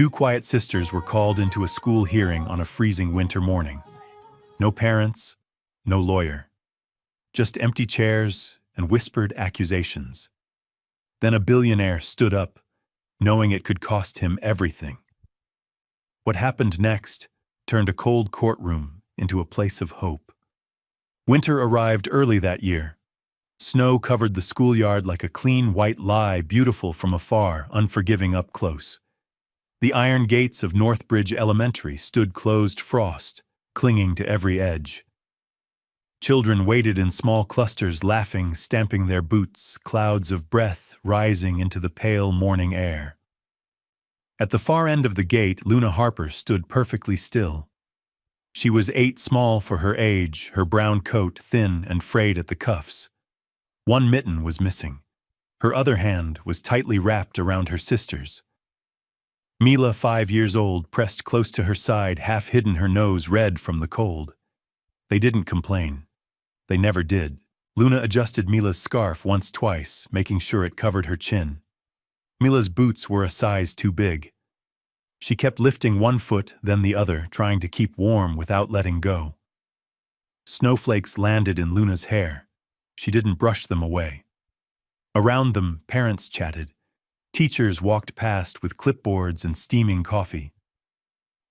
Two quiet sisters were called into a school hearing on a freezing winter morning. No parents, no lawyer. Just empty chairs and whispered accusations. Then a billionaire stood up, knowing it could cost him everything. What happened next turned a cold courtroom into a place of hope. Winter arrived early that year. Snow covered the schoolyard like a clean white lie, beautiful from afar, unforgiving up close. The iron gates of Northbridge Elementary stood closed frost, clinging to every edge. Children waited in small clusters, laughing, stamping their boots, clouds of breath rising into the pale morning air. At the far end of the gate, Luna Harper stood perfectly still. She was 8 small for her age, her brown coat thin and frayed at the cuffs. One mitten was missing. Her other hand was tightly wrapped around her sister's. Mila, 5 years old, pressed close to her side, half hidden, her nose red from the cold. They didn't complain. They never did. Luna adjusted Mila's scarf twice, making sure it covered her chin. Mila's boots were a size too big. She kept lifting one foot, then the other, trying to keep warm without letting go. Snowflakes landed in Luna's hair. She didn't brush them away. Around them, parents chatted. Teachers walked past with clipboards and steaming coffee.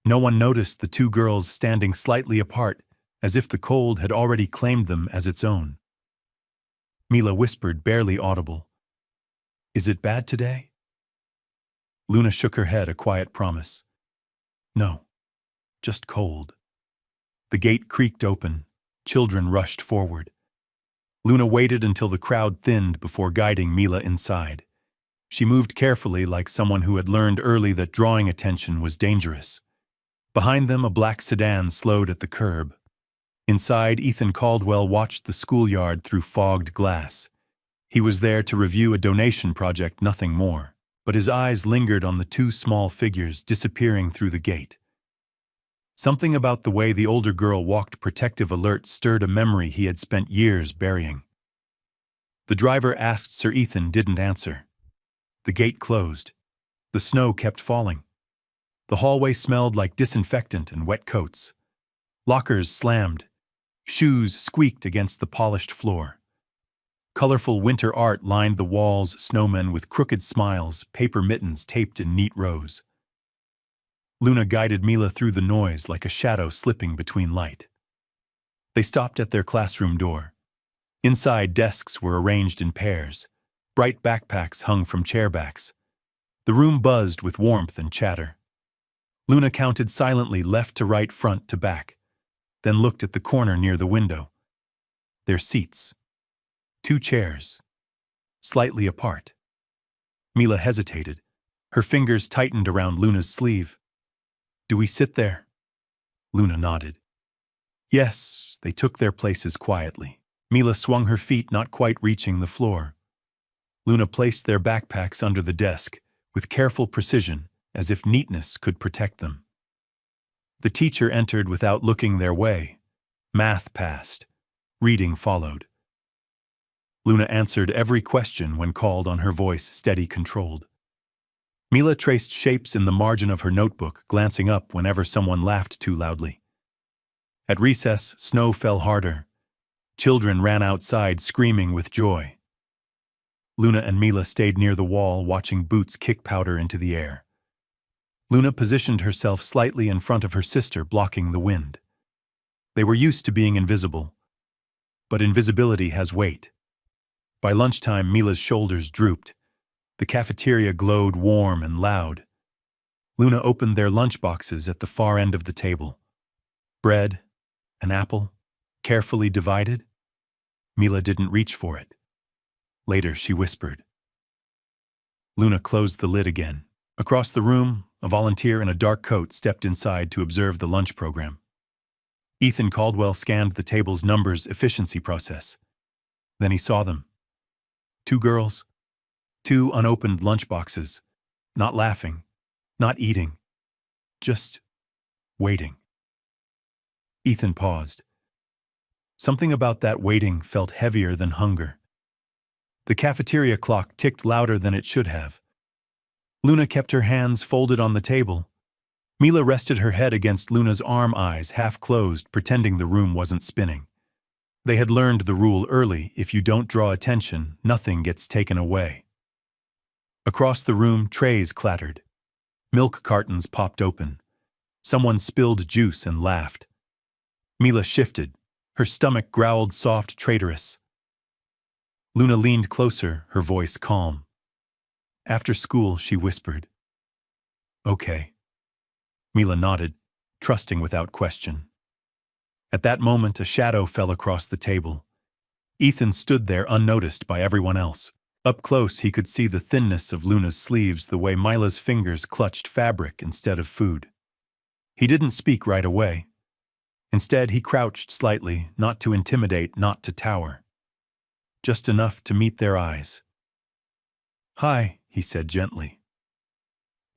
No one noticed the two girls standing slightly apart, as if the cold had already claimed them as its own. Mila whispered, barely audible, "Is it bad today?" Luna shook her head, a quiet promise. "No, just cold." The gate creaked open. Children rushed forward. Luna waited until the crowd thinned before guiding Mila inside. She moved carefully, like someone who had learned early that drawing attention was dangerous. Behind them, a black sedan slowed at the curb. Inside, Ethan Caldwell watched the schoolyard through fogged glass. He was there to review a donation project, nothing more, but his eyes lingered on the 2 small figures disappearing through the gate. Something about the way the older girl walked, protective, alert, stirred a memory he had spent years burying. The driver asked Sir Ethan, didn't answer. The gate closed. The snow kept falling. The hallway smelled like disinfectant and wet coats. Lockers slammed. Shoes squeaked against the polished floor. Colorful winter art lined the walls, snowmen with crooked smiles, paper mittens taped in neat rows. Luna guided Mila through the noise like a shadow slipping between light. They stopped at their classroom door. Inside, desks were arranged in pairs. Bright backpacks hung from chairbacks. The room buzzed with warmth and chatter. Luna counted silently, left to right, front to back, then looked at the corner near the window. Their seats. 2 chairs, slightly apart. Mila hesitated. Her fingers tightened around Luna's sleeve. "Do we sit there?" Luna nodded. Yes, they took their places quietly. Mila swung her feet, not quite reaching the floor. Luna placed their backpacks under the desk, with careful precision, as if neatness could protect them. The teacher entered without looking their way. Math passed. Reading followed. Luna answered every question when called on, her voice steady, controlled. Mila traced shapes in the margin of her notebook, glancing up whenever someone laughed too loudly. At recess, snow fell harder. Children ran outside, screaming with joy. Luna and Mila stayed near the wall, watching boots kick powder into the air. Luna positioned herself slightly in front of her sister, blocking the wind. They were used to being invisible, but invisibility has weight. By lunchtime, Mila's shoulders drooped. The cafeteria glowed warm and loud. Luna opened their lunchboxes at the far end of the table. Bread, an apple, carefully divided. Mila didn't reach for it. Later, she whispered. Luna closed the lid again. Across the room, a volunteer in a dark coat stepped inside to observe the lunch program. Ethan Caldwell scanned the table's numbers efficiency process. Then he saw them. 2 girls, 2 unopened lunchboxes, not laughing, not eating, just waiting. Ethan paused. Something about that waiting felt heavier than hunger. The cafeteria clock ticked louder than it should have. Luna kept her hands folded on the table. Mila rested her head against Luna's arm, eyes half closed, pretending the room wasn't spinning. They had learned the rule early: if you don't draw attention, nothing gets taken away. Across the room, trays clattered. Milk cartons popped open. Someone spilled juice and laughed. Mila shifted. Her stomach growled, soft, traitorous. Luna leaned closer, her voice calm. After school, she whispered. Okay. Mila nodded, trusting without question. At that moment, a shadow fell across the table. Ethan stood there unnoticed by everyone else. Up close, he could see the thinness of Luna's sleeves, the way Mila's fingers clutched fabric instead of food. He didn't speak right away. Instead, he crouched slightly, not to intimidate, not to tower. Just enough to meet their eyes. Hi, he said gently.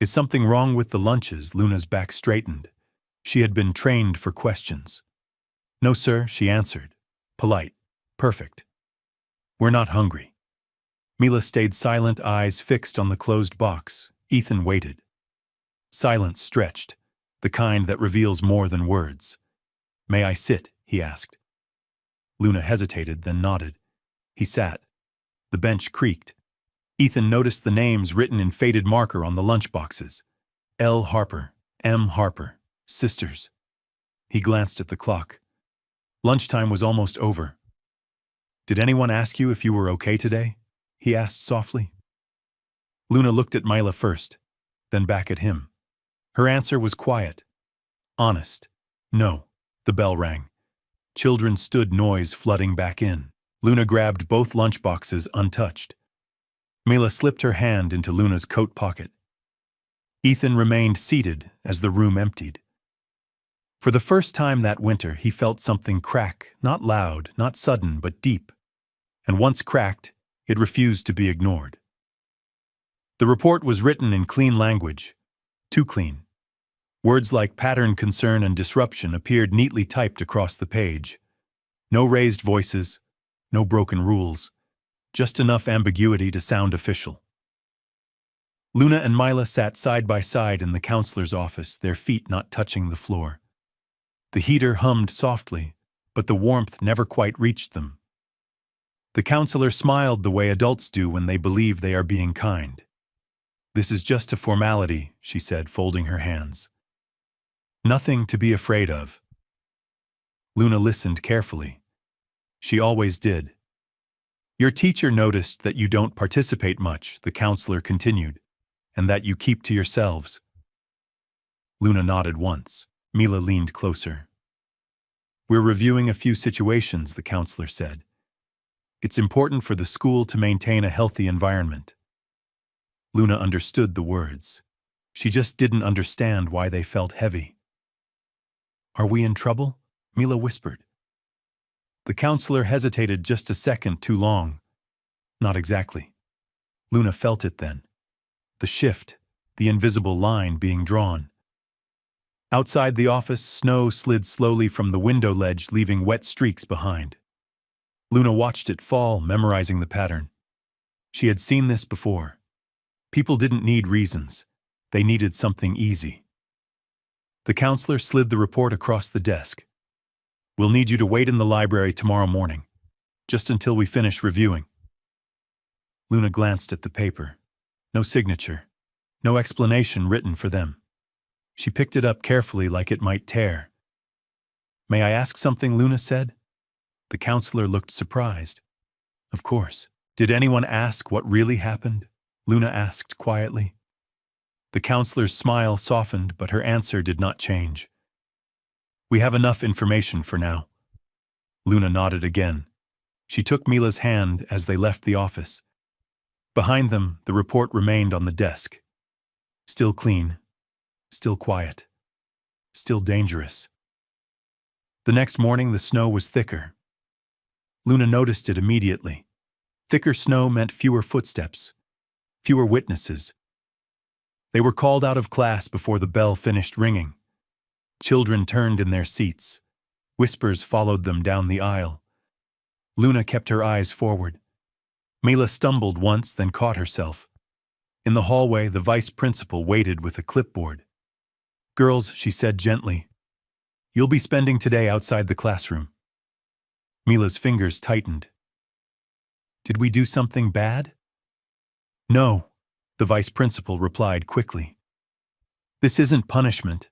Is something wrong with the lunches? Luna's back straightened. She had been trained for questions. No, sir, she answered. Polite. Perfect. We're not hungry. Mila stayed silent, eyes fixed on the closed box. Ethan waited. Silence stretched, the kind that reveals more than words. May I sit? He asked. Luna hesitated, then nodded. He sat. The bench creaked. Ethan noticed the names written in faded marker on the lunchboxes. L. Harper, M. Harper, sisters. He glanced at the clock. Lunchtime was almost over. Did anyone ask you if you were okay today? He asked softly. Luna looked at Mila first, then back at him. Her answer was quiet. Honest. No. The bell rang. Children stood, noise flooding back in. Luna grabbed both lunchboxes untouched. Mila slipped her hand into Luna's coat pocket. Ethan remained seated as the room emptied. For the first time that winter, he felt something crack, not loud, not sudden, but deep. And once cracked, it refused to be ignored. The report was written in clean language. Too clean. Words like pattern, concern, and disruption appeared neatly typed across the page. No raised voices, no broken rules. Just enough ambiguity to sound official. Luna and Mila sat side by side in the counselor's office, their feet not touching the floor. The heater hummed softly, but the warmth never quite reached them. The counselor smiled the way adults do when they believe they are being kind. This is just a formality, she said, folding her hands. Nothing to be afraid of. Luna listened carefully. She always did. Your teacher noticed that you don't participate much, the counselor continued, and that you keep to yourselves. Luna nodded once. Mila leaned closer. We're reviewing a few situations, the counselor said. It's important for the school to maintain a healthy environment. Luna understood the words. She just didn't understand why they felt heavy. Are we in trouble? Mila whispered. The counselor hesitated just a second too long. Not exactly. Luna felt it then. The shift, the invisible line being drawn. Outside the office, snow slid slowly from the window ledge, leaving wet streaks behind. Luna watched it fall, memorizing the pattern. She had seen this before. People didn't need reasons. They needed something easy. The counselor slid the report across the desk. We'll need you to wait in the library tomorrow morning, just until we finish reviewing. Luna glanced at the paper. No signature, no explanation written for them. She picked it up carefully like it might tear. May I ask something? Luna said. The counselor looked surprised. Of course. Did anyone ask what really happened? Luna asked quietly. The counselor's smile softened, but her answer did not change. We have enough information for now. Luna nodded again. She took Mila's hand as they left the office. Behind them, the report remained on the desk. Still clean, still quiet, still dangerous. The next morning, the snow was thicker. Luna noticed it immediately. Thicker snow meant fewer footsteps, fewer witnesses. They were called out of class before the bell finished ringing. Children turned in their seats. Whispers followed them down the aisle. Luna kept her eyes forward. Mila stumbled once, then caught herself. In the hallway, the vice principal waited with a clipboard. "Girls," she said gently, "you'll be spending today outside the classroom." Mila's fingers tightened. "Did we do something bad?" "No," the vice principal replied quickly. "This isn't punishment,"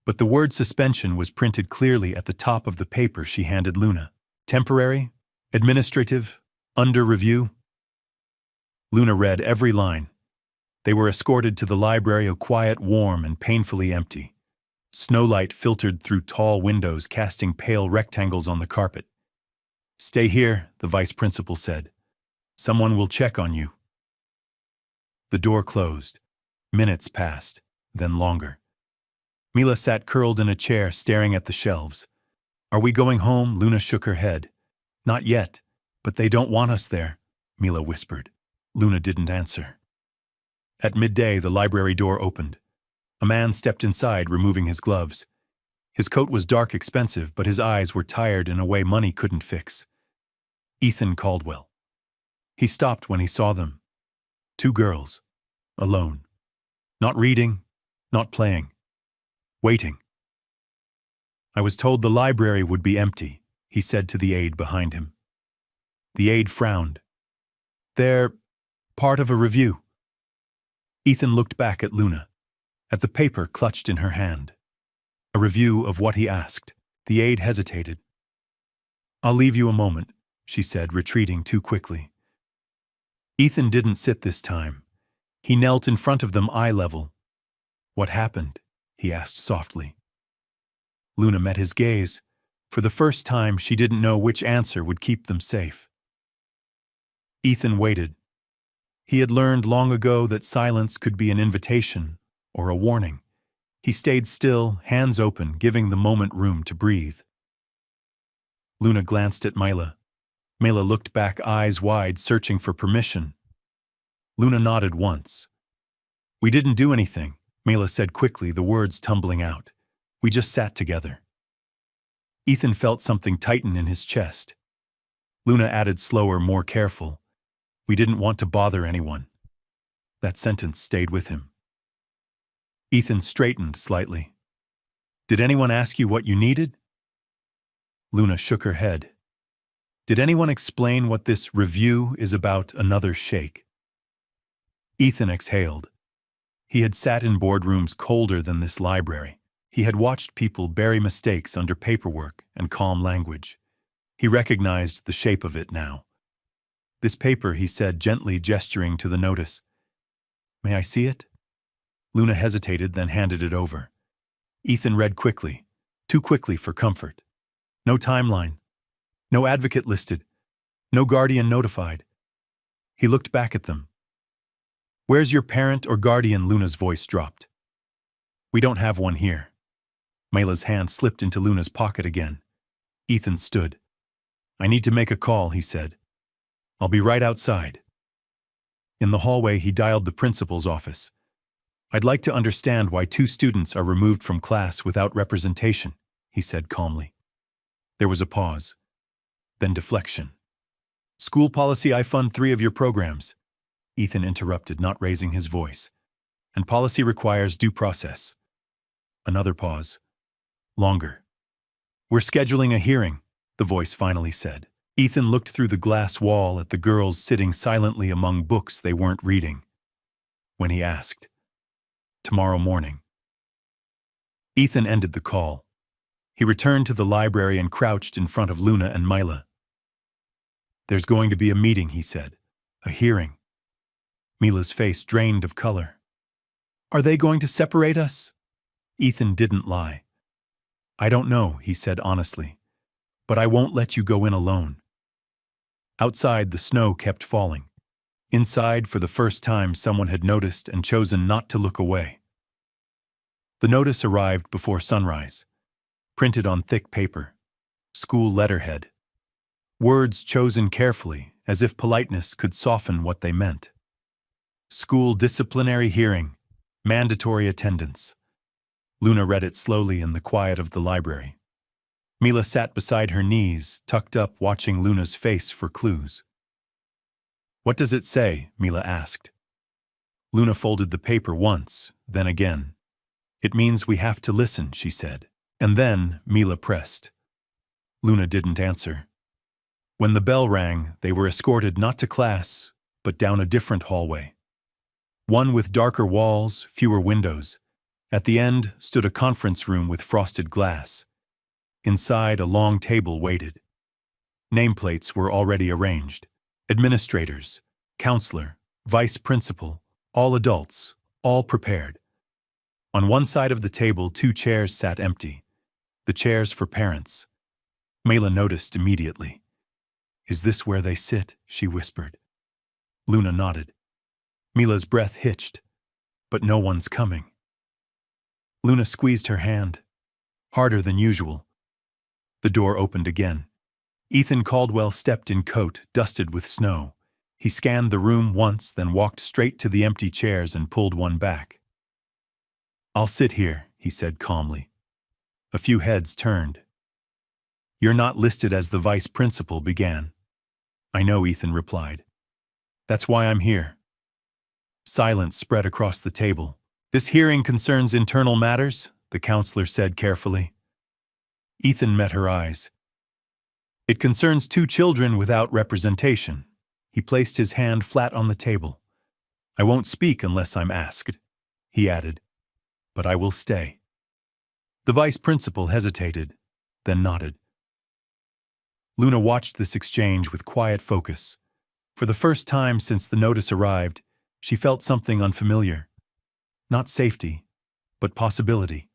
but the word suspension was printed clearly at the top of the paper she handed Luna. "Temporary, administrative, under review." Luna read every line. They were escorted to the library, a quiet, warm, and painfully empty. Snowlight filtered through tall windows, casting pale rectangles on the carpet. "Stay here," the vice principal said. "Someone will check on you." The door closed. Minutes passed, then longer. Mila sat curled in a chair, staring at the shelves. "Are we going home?" Luna shook her head. "Not yet, but they don't want us there," Mila whispered. Luna didn't answer. At midday, the library door opened. A man stepped inside, removing his gloves. His coat was dark, expensive, but his eyes were tired in a way money couldn't fix. Ethan Caldwell. He stopped when he saw them. Two girls, alone. Not reading, not playing. Waiting. "I was told the library would be empty," he said to the aide behind him. The aide frowned. "They're part of a review." Ethan looked back at Luna, at the paper clutched in her hand. A review of what he asked. The aide hesitated. "I'll leave you a moment," she said, retreating too quickly. Ethan didn't sit this time. He knelt in front of them, eye level. "What happened?" he asked softly. Luna met his gaze. For the first time, she didn't know which answer would keep them safe. Ethan waited. He had learned long ago that silence could be an invitation or a warning. He stayed still, hands open, giving the moment room to breathe. Luna glanced at Mila. Mila looked back, eyes wide, searching for permission. Luna nodded once. "We didn't do anything," Mila said quickly, the words tumbling out. "We just sat together." Ethan felt something tighten in his chest. Luna added slower, more careful. "We didn't want to bother anyone." That sentence stayed with him. Ethan straightened slightly. "Did anyone ask you what you needed?" Luna shook her head. "Did anyone explain what this review is about?" Another shake. Ethan exhaled. He had sat in boardrooms colder than this library. He had watched people bury mistakes under paperwork and calm language. He recognized the shape of it now. "This paper," he said, gently gesturing to the notice. "May I see it?" Luna hesitated, then handed it over. Ethan read quickly, too quickly for comfort. No timeline. No advocate listed. No guardian notified. He looked back at them. "Where's your parent or guardian?" Luna's voice dropped. "We don't have one here." Mila's hand slipped into Luna's pocket again. Ethan stood. "I need to make a call," he said. "I'll be right outside." In the hallway, he dialed the principal's office. "I'd like to understand why 2 students are removed from class without representation," he said calmly. There was a pause. Then deflection. "School policy, I fund 3 of your programs." Ethan interrupted, not raising his voice. "And policy requires due process." Another pause. Longer. "We're scheduling a hearing," the voice finally said. Ethan looked through the glass wall at the girls sitting silently among books they weren't reading. When he asked, "Tomorrow morning." Ethan ended the call. He returned to the library and crouched in front of Luna and Mila. "There's going to be a meeting," he said. "A hearing." Mila's face drained of color. "Are they going to separate us?" Ethan didn't lie. "I don't know," he said honestly. "But I won't let you go in alone." Outside, the snow kept falling. Inside, for the first time, someone had noticed and chosen not to look away. The notice arrived before sunrise, printed on thick paper. School letterhead. Words chosen carefully, as if politeness could soften what they meant. School disciplinary hearing. Mandatory attendance. Luna read it slowly in the quiet of the library. Mila sat beside her knees, tucked up, watching Luna's face for clues. "What does it say?" Mila asked. Luna folded the paper once, then again. It means we have to listen, she said. And then Mila pressed. Luna didn't answer. When the bell rang, they were escorted not to class, but down a different hallway. One with darker walls, fewer windows. At the end stood a conference room with frosted glass. Inside, a long table waited. Nameplates were already arranged. Administrators, counselor, vice principal, all adults, all prepared. On one side of the table, 2 chairs sat empty. The chairs for parents. Mila noticed immediately. Is this where they sit? She whispered. Luna nodded. Mila's breath hitched, but no one's coming. Luna squeezed her hand, harder than usual. The door opened again. Ethan Caldwell stepped in coat, dusted with snow. He scanned the room once, then walked straight to the empty chairs and pulled one back. I'll sit here, he said calmly. A few heads turned. You're not listed as the vice principal, began. I know, Ethan replied. That's why I'm here. Silence spread across the table. This hearing concerns internal matters, the counselor said carefully. Ethan met her eyes. It concerns 2 children without representation. He placed his hand flat on the table. I won't speak unless I'm asked, he added. But I will stay. The vice principal hesitated, then nodded. Luna watched this exchange with quiet focus. For the first time since the notice arrived, she felt something unfamiliar. Not safety, but possibility.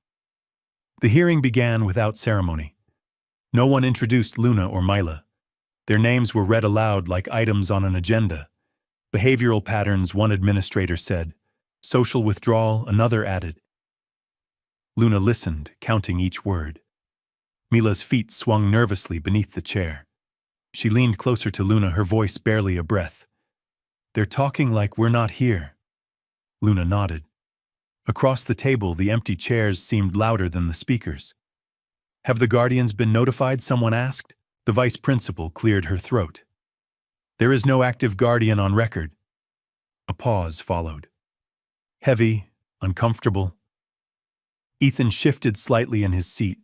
The hearing began without ceremony. No one introduced Luna or Mila. Their names were read aloud like items on an agenda. Behavioral patterns, one administrator said. Social withdrawal, another added. Luna listened, counting each word. Mila's feet swung nervously beneath the chair. She leaned closer to Luna, her voice barely a breath. They're talking like we're not here. Luna nodded. Across the table, the empty chairs seemed louder than the speakers. Have the guardians been notified? Someone asked. The vice principal cleared her throat. There is no active guardian on record. A pause followed. Heavy, uncomfortable. Ethan shifted slightly in his seat.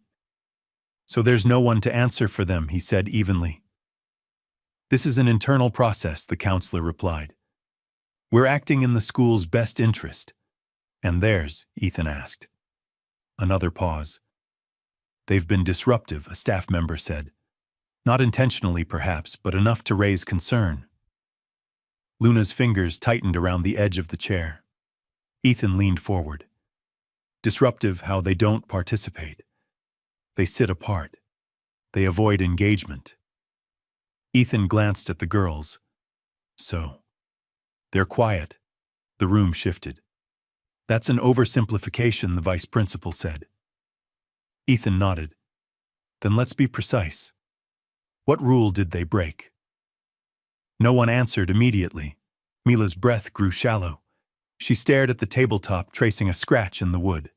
So there's no one to answer for them, he said evenly. This is an internal process, the counselor replied. We're acting in the school's best interest. And theirs, Ethan asked. Another pause. They've been disruptive, a staff member said. Not intentionally, perhaps, but enough to raise concern. Luna's fingers tightened around the edge of the chair. Ethan leaned forward. Disruptive how they don't participate. They sit apart. They avoid engagement. Ethan glanced at the girls. So. They're quiet. The room shifted. That's an oversimplification, the vice principal said. Ethan nodded. Then let's be precise. What rule did they break? No one answered immediately. Mila's breath grew shallow. She stared at the tabletop, tracing a scratch in the wood.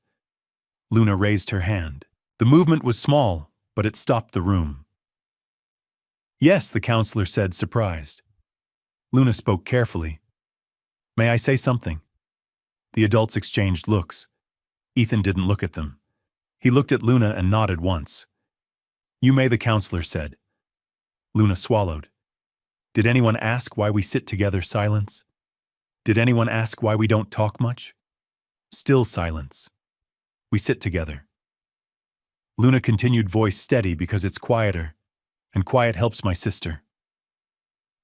Luna raised her hand. The movement was small, but it stopped the room. Yes, the counselor said, surprised. Luna spoke carefully. May I say something? The adults exchanged looks. Ethan didn't look at them. He looked at Luna and nodded once. You may, the counselor said. Luna swallowed. Did anyone ask why we sit together? Silence. Did anyone ask why we don't talk much? Still silence. We sit together. Luna continued, voice steady because it's quieter, and quiet helps my sister.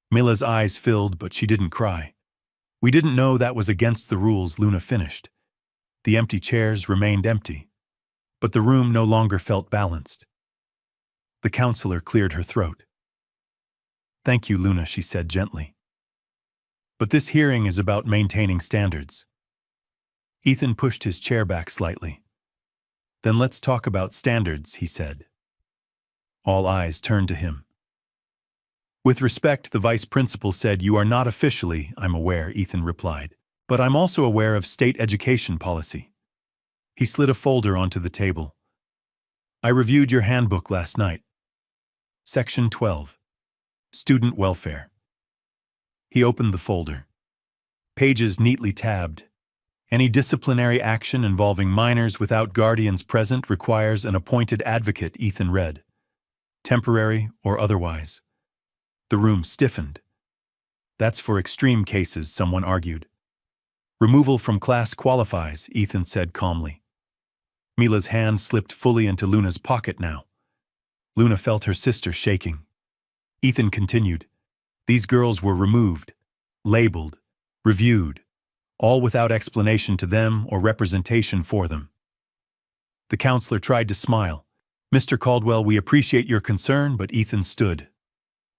Mila's eyes filled, but she didn't cry. We didn't know that was against the rules, Luna finished. The empty chairs remained empty, but the room no longer felt balanced. The counselor cleared her throat. Thank you, Luna, she said gently. But this hearing is about maintaining standards. Ethan pushed his chair back slightly. Then let's talk about standards, he said. All eyes turned to him. With respect, the vice principal said, you are not officially, I'm aware, Ethan replied, but I'm also aware of state education policy. He slid a folder onto the table. I reviewed your handbook last night. Section 12. Student Welfare. He opened the folder. pages neatly tabbed. Any disciplinary action involving minors without guardians present requires an appointed advocate, Ethan read. Temporary or otherwise. The room stiffened. That's for extreme cases, someone argued. Removal from class qualifies, Ethan said calmly. Mila's hand slipped fully into Luna's pocket now. Luna felt her sister shaking. Ethan continued. These girls were removed, labeled, reviewed, all without explanation to them or representation for them. The counselor tried to smile. Mr. Caldwell, we appreciate your concern, but Ethan stood.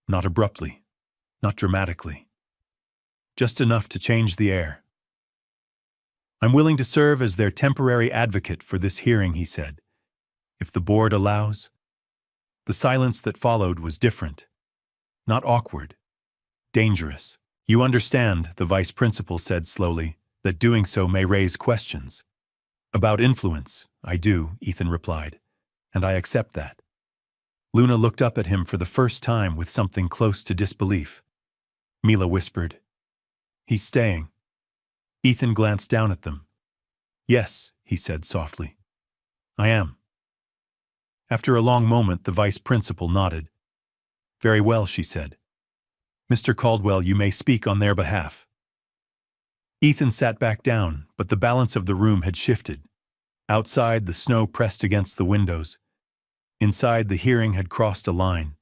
Not abruptly, not dramatically. Just enough to change the air. I'm willing to serve as their temporary advocate for this hearing, he said. If the board allows. The silence that followed was different. Not awkward. Dangerous. You understand, the vice principal said slowly, that doing so may raise questions. About influence, I do, Ethan replied, and I accept that. Luna looked up at him for the first time with something close to disbelief. Mila whispered, He's staying. Ethan glanced down at them. Yes, he said softly. I am. After a long moment, the vice principal nodded. Very well, she said. Mr. Caldwell, you may speak on their behalf. Ethan sat back down, but the balance of the room had shifted. Outside, the snow pressed against the windows. Inside, the hearing had crossed a line.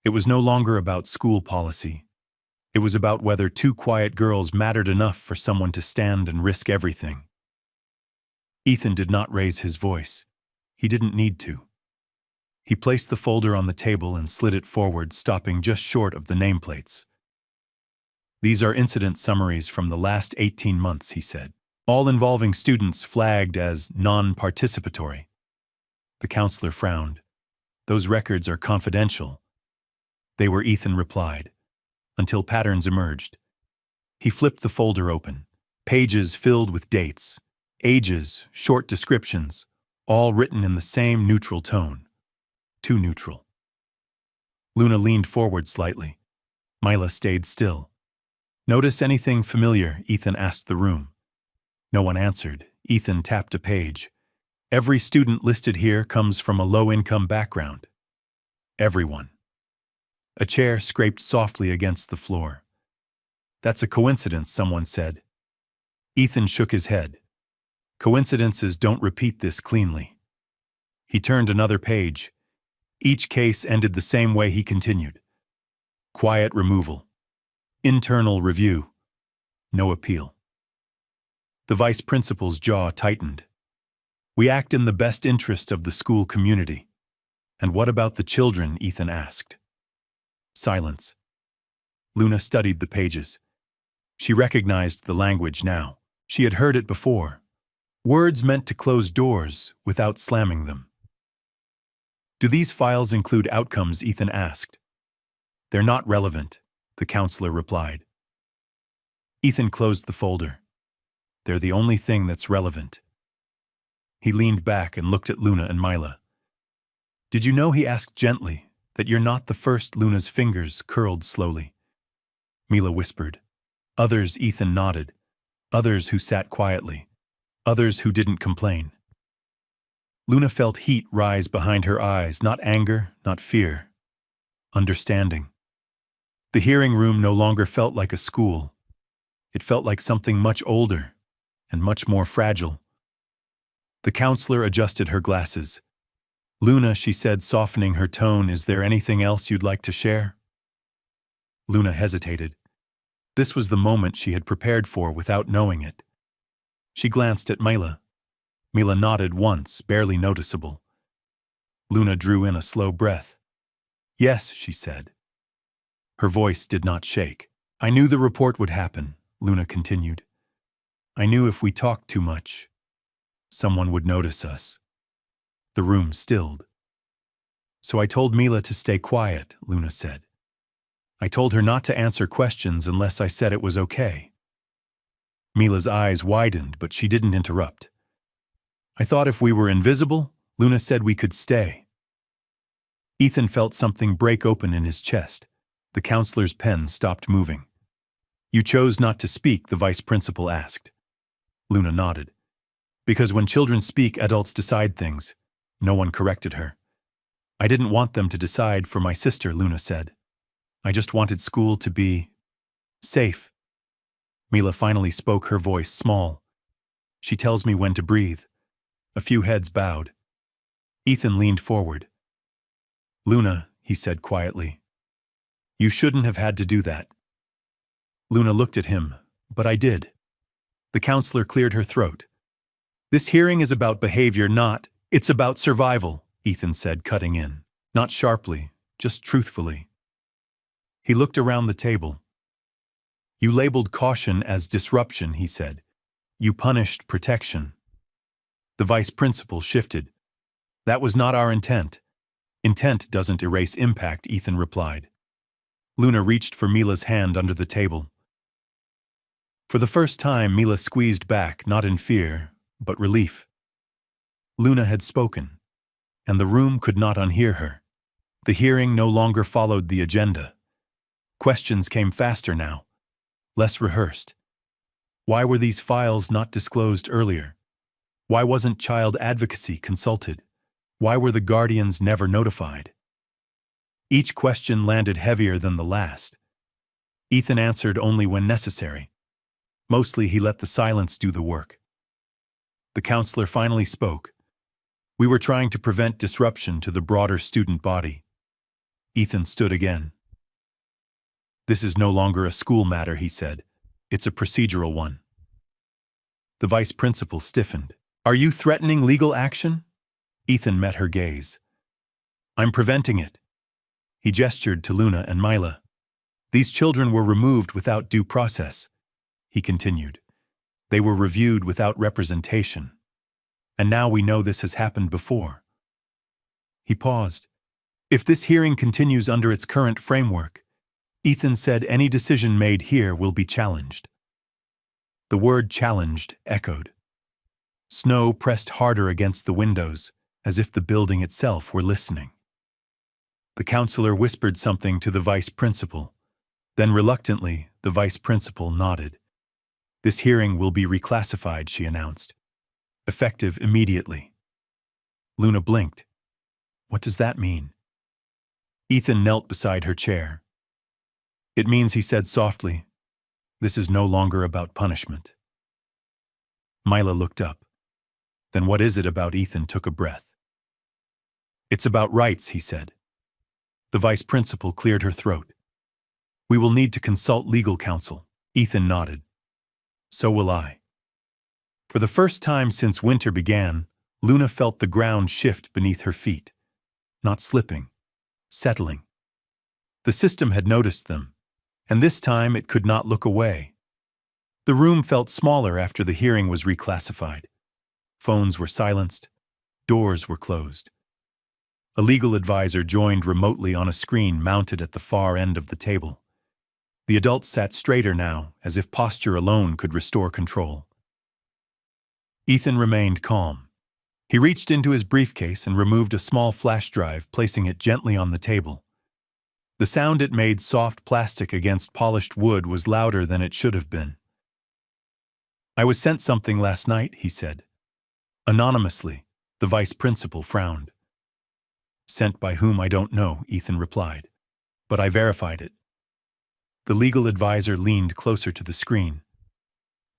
It was no longer about school policy. It was about whether two quiet girls mattered enough for someone to stand and risk everything. Ethan did not raise his voice. He didn't need to. He placed the folder on the table and slid it forward, stopping just short of the nameplates. These are incident summaries from the last 18 months, he said, all involving students flagged as non-participatory. The counselor frowned. Those records are confidential. They were, Ethan replied, until patterns emerged. He flipped the folder open, pages filled with dates, ages, short descriptions, all written in the same neutral tone. Too neutral. Luna leaned forward slightly. Mila stayed still. Notice anything familiar? Ethan asked the room. No one answered. Ethan tapped a page. Every student listed here comes from a low-income background. Everyone. A chair scraped softly against the floor. That's a coincidence, someone said. Ethan shook his head. Coincidences don't repeat this cleanly. He turned another page. Each case ended the same way, he continued. Quiet removal. Internal review. No appeal. The vice principal's jaw tightened. We act in the best interest of the school community. And what about the children? Ethan asked. Silence. Luna studied the pages. She recognized the language now. She had heard it before. Words meant to close doors without slamming them. Do these files include outcomes? Ethan asked. They're not relevant, the counselor replied. Ethan closed the folder. They're the only thing that's relevant. He leaned back and looked at Luna and Mila. Did you know, he asked gently, that you're not the first? Luna's fingers curled slowly. Mila whispered. Others, Ethan nodded. Others who sat quietly. Others who didn't complain. Luna felt heat rise behind her eyes, not anger, not fear. Understanding. The hearing room no longer felt like a school. It felt like something much older and much more fragile. The counselor adjusted her glasses. Luna, she said, softening her tone, is there anything else you'd like to share? Luna hesitated. This was the moment she had prepared for without knowing it. She glanced at Mila. Mila nodded once, barely noticeable. Luna drew in a slow breath. Yes, she said. Her voice did not shake. I knew the report would happen, Luna continued. I knew if we talked too much, someone would notice us. The room stilled. So I told Mila to stay quiet, Luna said. I told her not to answer questions unless I said it was okay. Mila's eyes widened, but she didn't interrupt. I thought if we were invisible, Luna said we could stay. Ethan felt something break open in his chest. The counselor's pen stopped moving. You chose not to speak, the vice principal asked. Luna nodded. Because when children speak, adults decide things. No one corrected her. I didn't want them to decide for my sister, Luna said. I just wanted school to be safe. Mila finally spoke, her voice small. She tells me when to breathe. A few heads bowed. Ethan leaned forward. Luna, he said quietly. You shouldn't have had to do that. Luna looked at him, but I did. The counselor cleared her throat. This hearing is about behavior, it's about survival, Ethan said, cutting in. Not sharply, just truthfully. He looked around the table. You labeled caution as disruption, he said. You punished protection. The vice principal shifted. That was not our intent. Intent doesn't erase impact, Ethan replied. Luna reached for Mila's hand under the table. For the first time, Mila squeezed back, not in fear, but relief. Luna had spoken, and the room could not unhear her. The hearing no longer followed the agenda. Questions came faster now, less rehearsed. Why were these files not disclosed earlier? Why wasn't child advocacy consulted? Why were the guardians never notified? Each question landed heavier than the last. Ethan answered only when necessary. Mostly he let the silence do the work. The counselor finally spoke. We were trying to prevent disruption to the broader student body. Ethan stood again. This is no longer a school matter, he said. It's a procedural one. The vice principal stiffened. Are you threatening legal action? Ethan met her gaze. I'm preventing it. He gestured to Luna and Mila. These children were removed without due process. He continued. They were reviewed without representation. And now we know this has happened before. He paused. If this hearing continues under its current framework, Ethan said any decision made here will be challenged. The word challenged echoed. Snow pressed harder against the windows, as if the building itself were listening. The counselor whispered something to the vice principal. Then reluctantly, the vice principal nodded. This hearing will be reclassified, she announced. Effective immediately. Luna blinked. What does that mean? Ethan knelt beside her chair. It means, he said softly, this is no longer about punishment. Mila looked up. Then what is it about? Ethan took a breath. It's about rights, he said. The vice principal cleared her throat. We will need to consult legal counsel. Ethan nodded. So will I. For the first time since winter began, Luna felt the ground shift beneath her feet. Not slipping, settling. The system had noticed them, and this time it could not look away. The room felt smaller after the hearing was reclassified. Phones were silenced, doors were closed. A legal advisor joined remotely on a screen mounted at the far end of the table. The adults sat straighter now, as if posture alone could restore control. Ethan remained calm. He reached into his briefcase and removed a small flash drive, placing it gently on the table. The sound it made, soft plastic against polished wood, was louder than it should have been. I was sent something last night, he said. Anonymously, the vice principal frowned. Sent by whom I don't know, Ethan replied. But I verified it. The legal advisor leaned closer to the screen.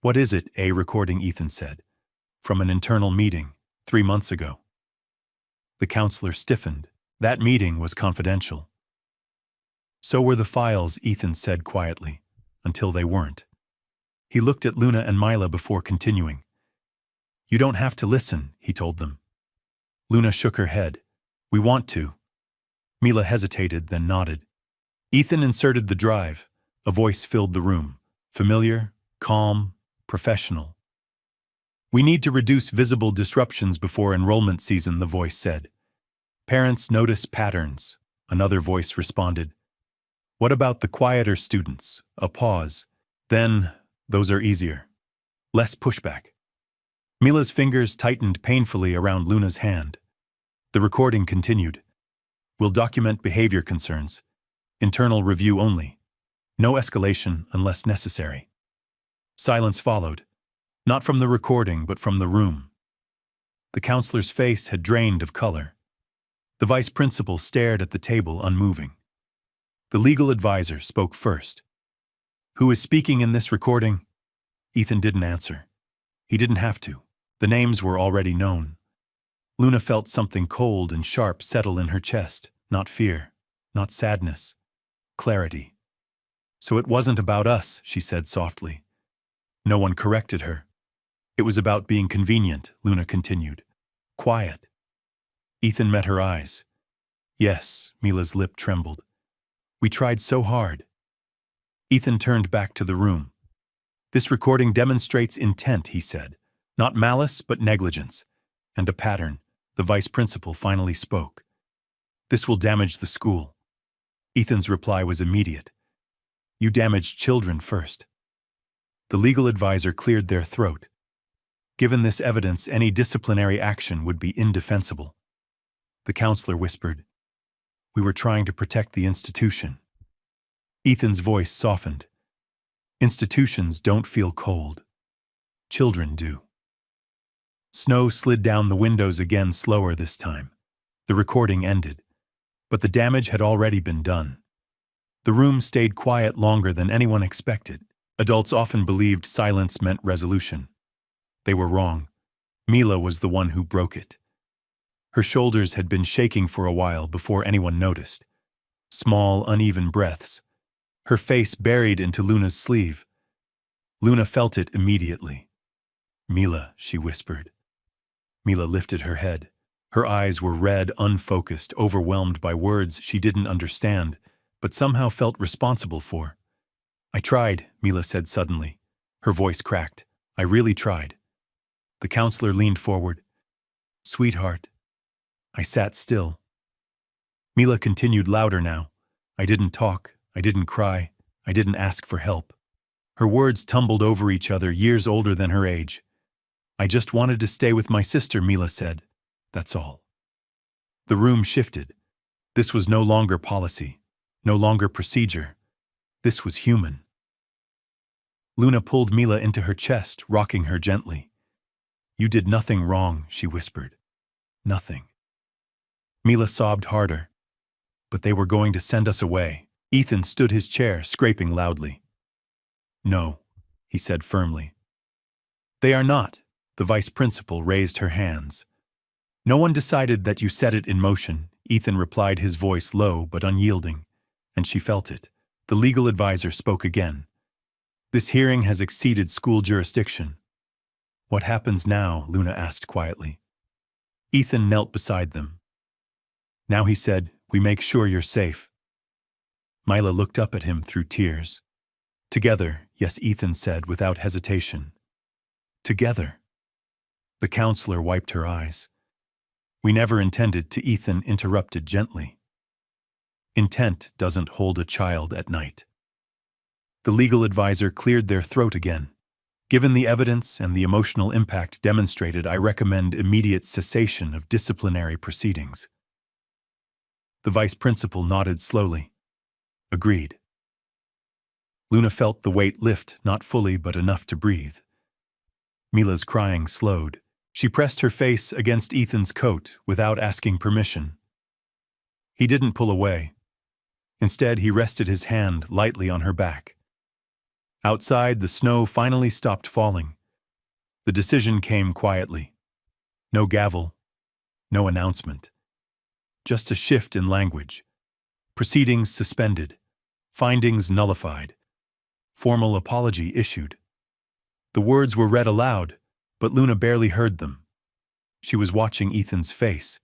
What is it? A recording, Ethan said. From an internal meeting, 3 months ago. The counselor stiffened. That meeting was confidential. So were the files, Ethan said quietly, until they weren't. He looked at Luna and Mila before continuing. You don't have to listen, he told them. Luna shook her head. We want to. Mila hesitated, then nodded. Ethan inserted the drive. A voice filled the room. Familiar, calm, professional. We need to reduce visible disruptions before enrollment season, the voice said. Parents notice patterns, another voice responded. What about the quieter students? A pause. Then, those are easier. Less pushback. Mila's fingers tightened painfully around Luna's hand. The recording continued. We'll document behavior concerns. Internal review only. No escalation unless necessary. Silence followed, not from the recording but from the room. The counselor's face had drained of color. The vice principal stared at the table unmoving. The legal advisor spoke first. "Who is speaking in this recording?" Ethan didn't answer. He didn't have to. The names were already known. Luna felt something cold and sharp settle in her chest. Not fear, not sadness. Clarity. "So it wasn't about us," she said softly. No one corrected her. "It was about being convenient," Luna continued. "Quiet." Ethan met her eyes. "Yes," Mila's lip trembled. "We tried so hard." Ethan turned back to the room. "This recording demonstrates intent," he said. "Not malice, but negligence. And a pattern." The vice principal finally spoke. "This will damage the school." Ethan's reply was immediate. "You damaged children first." The legal advisor cleared their throat. Given this evidence, any disciplinary action would be indefensible. The counselor whispered, "We were trying to protect the institution." Ethan's voice softened. "Institutions don't feel cold. Children do." Snow slid down the windows again, slower this time. The recording ended, but the damage had already been done. The room stayed quiet longer than anyone expected. Adults often believed silence meant resolution. They were wrong. Mila was the one who broke it. Her shoulders had been shaking for a while before anyone noticed. Small, uneven breaths. Her face buried into Luna's sleeve. Luna felt it immediately. "Mila," she whispered. Mila lifted her head. Her eyes were red, unfocused, overwhelmed by words she didn't understand, but somehow felt responsible for. "I tried," Mila said suddenly. Her voice cracked. "I really tried." The counselor leaned forward. "Sweetheart." I sat still. Mila continued louder now. "I didn't talk. I didn't cry. I didn't ask for help." Her words tumbled over each other, years older than her age. "I just wanted to stay with my sister," Mila said. "That's all." The room shifted. This was no longer policy, no longer procedure. This was human. Luna pulled Mila into her chest, rocking her gently. "You did nothing wrong," she whispered. "Nothing." Mila sobbed harder. "But they were going to send us away." Ethan stood his chair, scraping loudly. "No," he said firmly. "They are not." The vice principal raised her hands. "No one decided that you set it in motion," Ethan replied, his voice low but unyielding, and she felt it. The legal advisor spoke again. "This hearing has exceeded school jurisdiction." "What happens now?" Luna asked quietly. Ethan knelt beside them. "Now," he said, "we make sure you're safe." Mila looked up at him through tears. "Together," yes, Ethan said without hesitation. "Together." The counselor wiped her eyes. "We never intended to," Ethan interrupted gently. "Intent doesn't hold a child at night." The legal advisor cleared their throat again. "Given the evidence and the emotional impact demonstrated, I recommend immediate cessation of disciplinary proceedings." The vice principal nodded slowly. "Agreed." Luna felt the weight lift, not fully but enough to breathe. Mila's crying slowed. She pressed her face against Ethan's coat without asking permission. He didn't pull away. Instead, he rested his hand lightly on her back. Outside, the snow finally stopped falling. The decision came quietly. No gavel, no announcement. Just a shift in language. Proceedings suspended. Findings nullified. Formal apology issued. The words were read aloud, but Luna barely heard them. She was watching Ethan's face.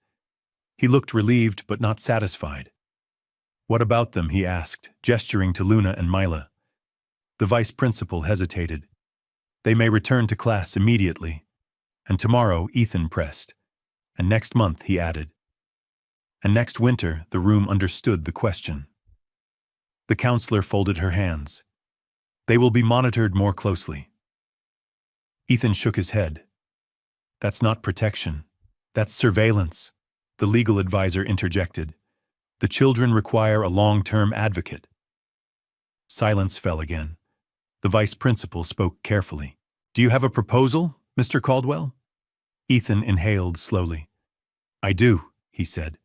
He looked relieved but not satisfied. "What about them?" he asked, gesturing to Luna and Mila. The vice principal hesitated. "They may return to class immediately." "And tomorrow," Ethan pressed. "And next month," he added. "And next winter," the room understood the question. The counselor folded her hands. "They will be monitored more closely." Ethan shook his head. "That's not protection. That's surveillance," the legal advisor interjected. "The children require a long-term advocate." Silence fell again. The vice principal spoke carefully. "Do you have a proposal, Mr. Caldwell?" Ethan inhaled slowly. "I do," he said,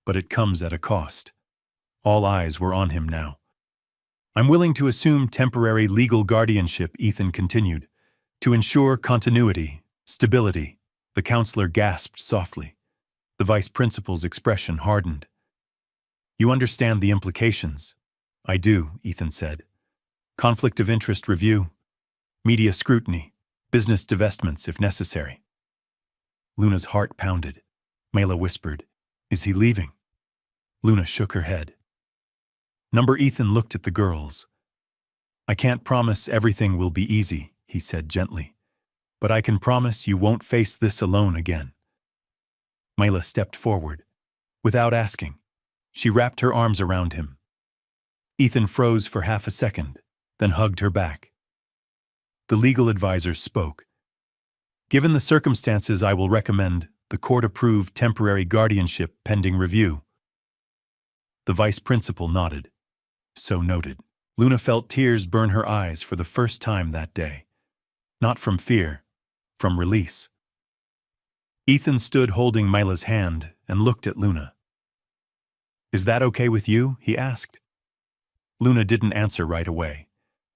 "but it comes at a cost." All eyes were on him now. "I'm willing to assume temporary legal guardianship," Ethan continued, "to ensure continuity, stability." The counselor gasped softly. The vice principal's expression hardened. "You understand the implications?" "I do," Ethan said. "Conflict of interest review, media scrutiny, business divestments if necessary." Luna's heart pounded. Mayla whispered, "Is he leaving?" Luna shook her head. Ethan looked at the girls. "I can't promise everything will be easy," he said gently, "but I can promise you won't face this alone again." Mayla stepped forward. Without asking, she wrapped her arms around him. Ethan froze for half a second, then hugged her back. The legal advisor spoke. "Given the circumstances, I will recommend the court-approved temporary guardianship pending review." The vice principal nodded. "So noted." Luna felt tears burn her eyes for the first time that day. Not from fear, from release. Ethan stood holding Myla's hand and looked at Luna. "Is that okay with you?" he asked. Luna didn't answer right away.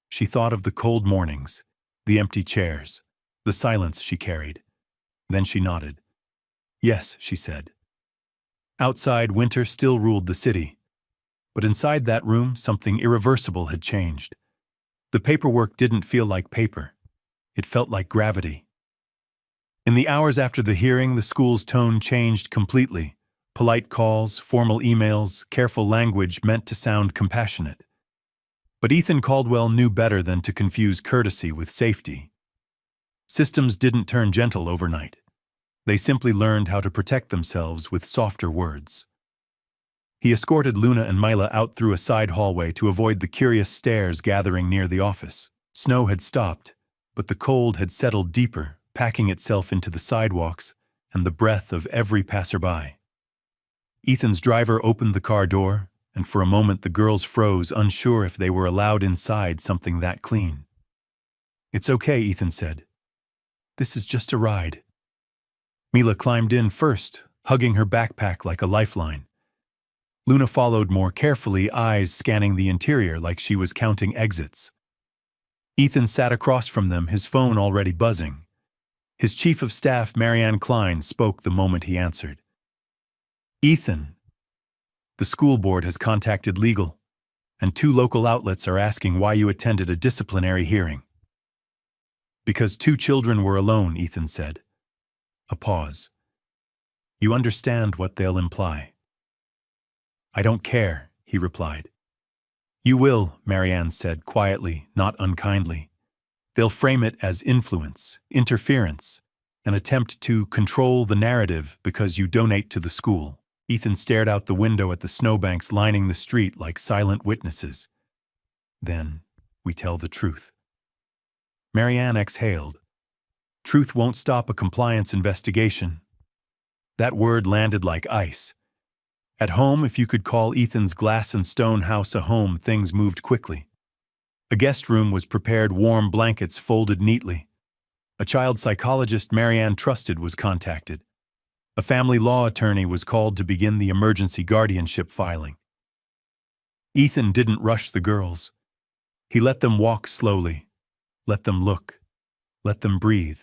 She thought of the cold mornings, the empty chairs, the silence she carried. Then she nodded. "Yes," she said. Outside, winter still ruled the city. But inside that room, something irreversible had changed. The paperwork didn't feel like paper. It felt like gravity. In the hours after the hearing, the school's tone changed completely. Polite calls, formal emails, careful language meant to sound compassionate. But Ethan Caldwell knew better than to confuse courtesy with safety. Systems didn't turn gentle overnight. They simply learned how to protect themselves with softer words. He escorted Luna and Myla out through a side hallway to avoid the curious stares gathering near the office. Snow had stopped, but the cold had settled deeper, packing itself into the sidewalks and the breath of every passerby. Ethan's driver opened the car door, and for a moment the girls froze, unsure if they were allowed inside something that clean. "It's okay," Ethan said. "This is just a ride." Mila climbed in first, hugging her backpack like a lifeline. Luna followed more carefully, eyes scanning the interior like she was counting exits. Ethan sat across from them, his phone already buzzing. His chief of staff, Marianne Klein, spoke the moment he answered. "Ethan, the school board has contacted legal, and 2 local outlets are asking why you attended a disciplinary hearing." "Because 2 children were alone," Ethan said. A pause. "You understand what they'll imply." "I don't care," he replied. "You will," Marianne said quietly, not unkindly. "They'll frame it as influence, interference, an attempt to control the narrative because you donate to the school." Ethan stared out the window at the snowbanks lining the street like silent witnesses. "Then we tell the truth." Marianne exhaled. "Truth won't stop a compliance investigation." That word landed like ice. At home, if you could call Ethan's glass and stone house a home, things moved quickly. A guest room was prepared, warm blankets folded neatly. A child psychologist Marianne trusted was contacted. A family law attorney was called to begin the emergency guardianship filing. Ethan didn't rush the girls. He let them walk slowly, let them look, let them breathe.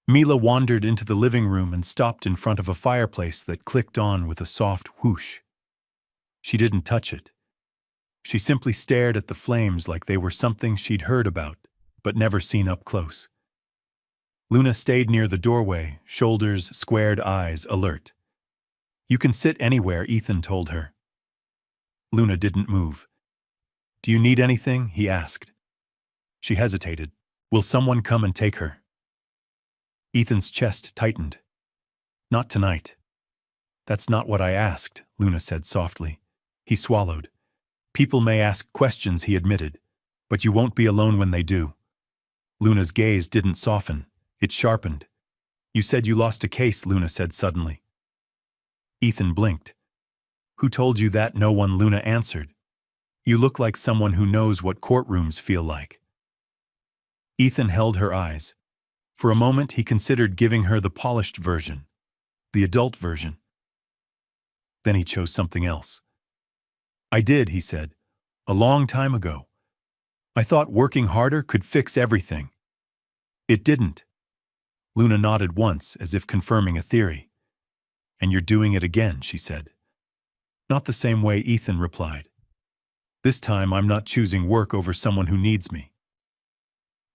Mila wandered into the living room and stopped in front of a fireplace that clicked on with a soft whoosh. She didn't touch it. She simply stared at the flames like they were something she'd heard about, but never seen up close. Luna stayed near the doorway, shoulders squared, eyes alert. "You can sit anywhere," Ethan told her. Luna didn't move. "Do you need anything?" he asked. She hesitated. "Will someone come and take her?" Ethan's chest tightened. "Not tonight." "That's not what I asked," Luna said softly. He swallowed. "People may ask questions," he admitted, "but you won't be alone when they do." Luna's gaze didn't soften. It sharpened. "You said you lost a case," Luna said suddenly. Ethan blinked. "Who told you that?" "No one," Luna answered. You look like someone who knows what courtrooms feel like." Ethan held her eyes. For a moment, he considered giving her the polished version, the adult version. Then he chose something else. "I did," he said, "a long time ago. I thought working harder could fix everything. It didn't." Luna nodded once, as if confirming a theory. "And you're doing it again," she said. "Not the same way," Ethan replied. "This time I'm not choosing work over someone who needs me."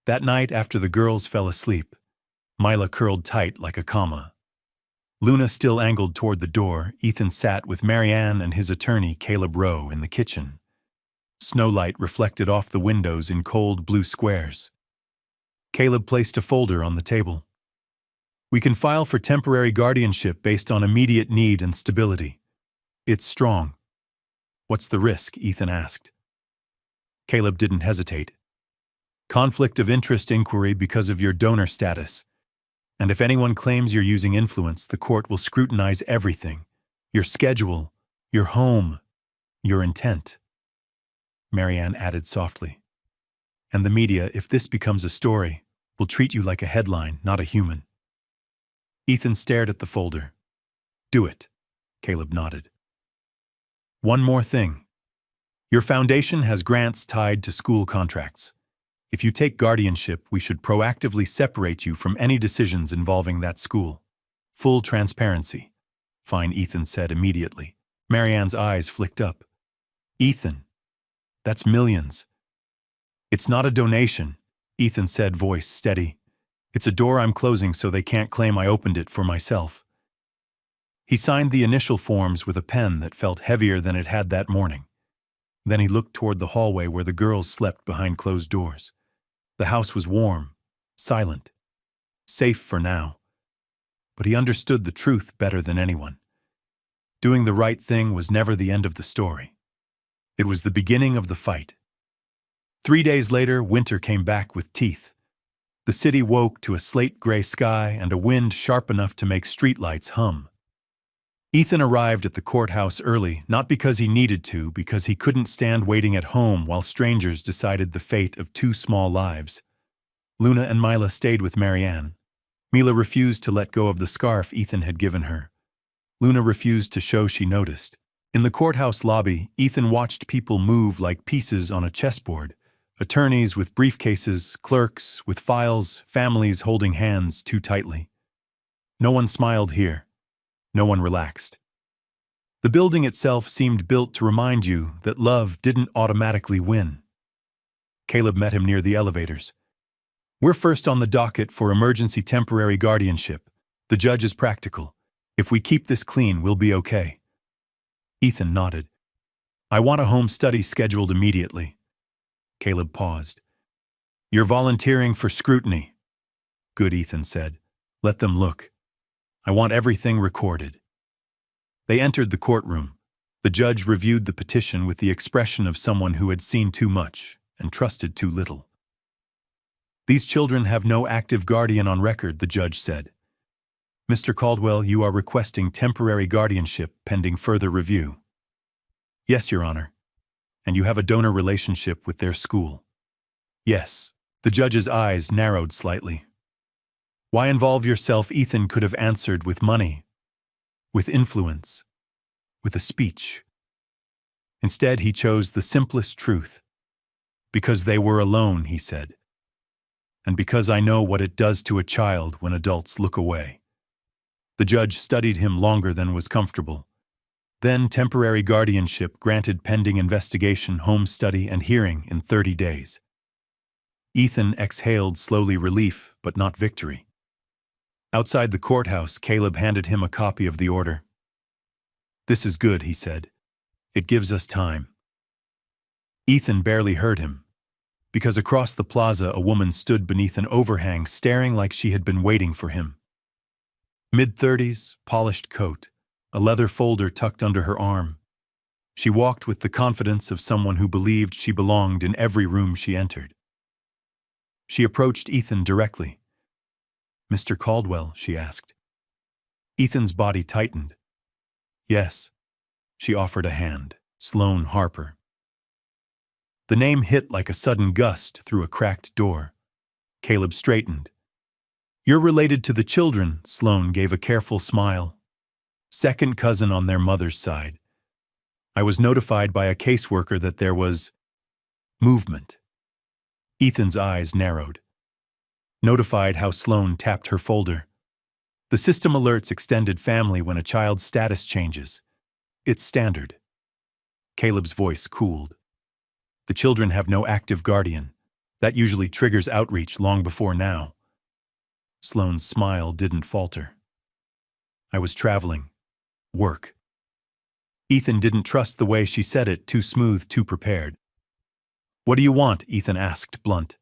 That night, after the girls fell asleep, Mila curled tight like a comma. Luna still angled toward the door. Ethan sat with Marianne and his attorney, Caleb Rowe, in the kitchen. Snowlight reflected off the windows in cold blue squares. Caleb placed a folder on the table. "We can file for temporary guardianship based on immediate need and stability. It's strong." "What's the risk?" Ethan asked. Caleb didn't hesitate. "Conflict of interest inquiry because of your donor status. And if anyone claims you're using influence, the court will scrutinize everything. Your schedule, your home, your intent." Marianne added softly. "And the media, if this becomes a story, will treat you like a headline, not a human." Ethan stared at the folder. "Do it," Caleb nodded. "One more thing. Your foundation has grants tied to school contracts. If you take guardianship, we should proactively separate you from any decisions involving that school. Full transparency." "Fine," Ethan said immediately. Marianne's eyes flicked up. "Ethan, that's millions." "It's not a donation," Ethan said, voice steady. "It's a door I'm closing so they can't claim I opened it for myself." He signed the initial forms with a pen that felt heavier than it had that morning. Then he looked toward the hallway where the girls slept behind closed doors. The house was warm, silent, safe for now. But he understood the truth better than anyone. Doing the right thing was never the end of the story. It was the beginning of the fight. 3 days later, winter came back with teeth. The city woke to a slate-gray sky and a wind sharp enough to make streetlights hum. Ethan arrived at the courthouse early, not because he needed to, because he couldn't stand waiting at home while strangers decided the fate of 2 small lives. Luna and Mila stayed with Marianne. Mila refused to let go of the scarf Ethan had given her. Luna refused to show she noticed. In the courthouse lobby, Ethan watched people move like pieces on a chessboard. Attorneys with briefcases, clerks with files, families holding hands too tightly. No one smiled here. No one relaxed. The building itself seemed built to remind you that love didn't automatically win. Caleb met him near the elevators. "We're first on the docket for emergency temporary guardianship. The judge is practical. If we keep this clean, we'll be okay." Ethan nodded. "I want a home study scheduled immediately." Caleb paused. "You're volunteering for scrutiny." "Good," Ethan said. "Let them look. I want everything recorded." They entered the courtroom. The judge reviewed the petition with the expression of someone who had seen too much and trusted too little. "These children have no active guardian on record," the judge said. "Mr. Caldwell, you are requesting temporary guardianship pending further review." "Yes, Your Honor." "And you have a donor relationship with their school." "Yes." The judge's eyes narrowed slightly. "Why involve yourself?" Ethan could have answered with money, with influence, with a speech. Instead, he chose the simplest truth. "Because they were alone," he said. "And because I know what it does to a child when adults look away." The judge studied him longer than was comfortable. Then temporary guardianship granted pending investigation, home study, and hearing in 30 days. Ethan exhaled slowly, relief, but not victory. Outside the courthouse, Caleb handed him a copy of the order. "This is good," he said. "It gives us time." Ethan barely heard him, because across the plaza a woman stood beneath an overhang staring like she had been waiting for him. Mid-30s, polished coat, a leather folder tucked under her arm. She walked with the confidence of someone who believed she belonged in every room she entered. She approached Ethan directly. "Mr. Caldwell?" she asked. Ethan's body tightened. "Yes." She offered a hand. "Sloane Harper." The name hit like a sudden gust through a cracked door. Caleb straightened. "You're related to the children," Sloane gave a careful smile. "Second cousin on their mother's side. I was notified by a caseworker that there was movement." Ethan's eyes narrowed. Notified how Sloane tapped her folder. The system alerts extended family when a child's status changes. It's standard. Caleb's voice cooled. The children have no active guardian. That usually triggers outreach long before now. Sloane's smile didn't falter. "I was traveling. Work." Ethan didn't trust the way she said it, too smooth, too prepared. "What do you want?" Ethan asked, blunt.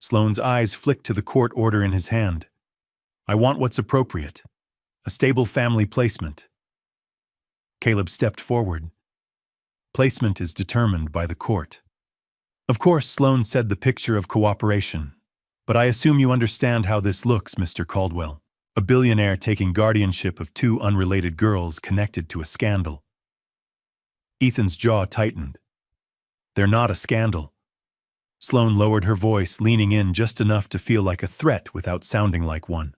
Sloane's eyes flicked to the court order in his hand. "I want what's appropriate. A stable family placement." Caleb stepped forward. "Placement is determined by the court." "Of course," Sloane said, the picture of cooperation. "But I assume you understand how this looks, Mr. Caldwell. A billionaire taking guardianship of two unrelated girls connected to a scandal." Ethan's jaw tightened. "They're not a scandal." Sloane lowered her voice, leaning in just enough to feel like a threat without sounding like one.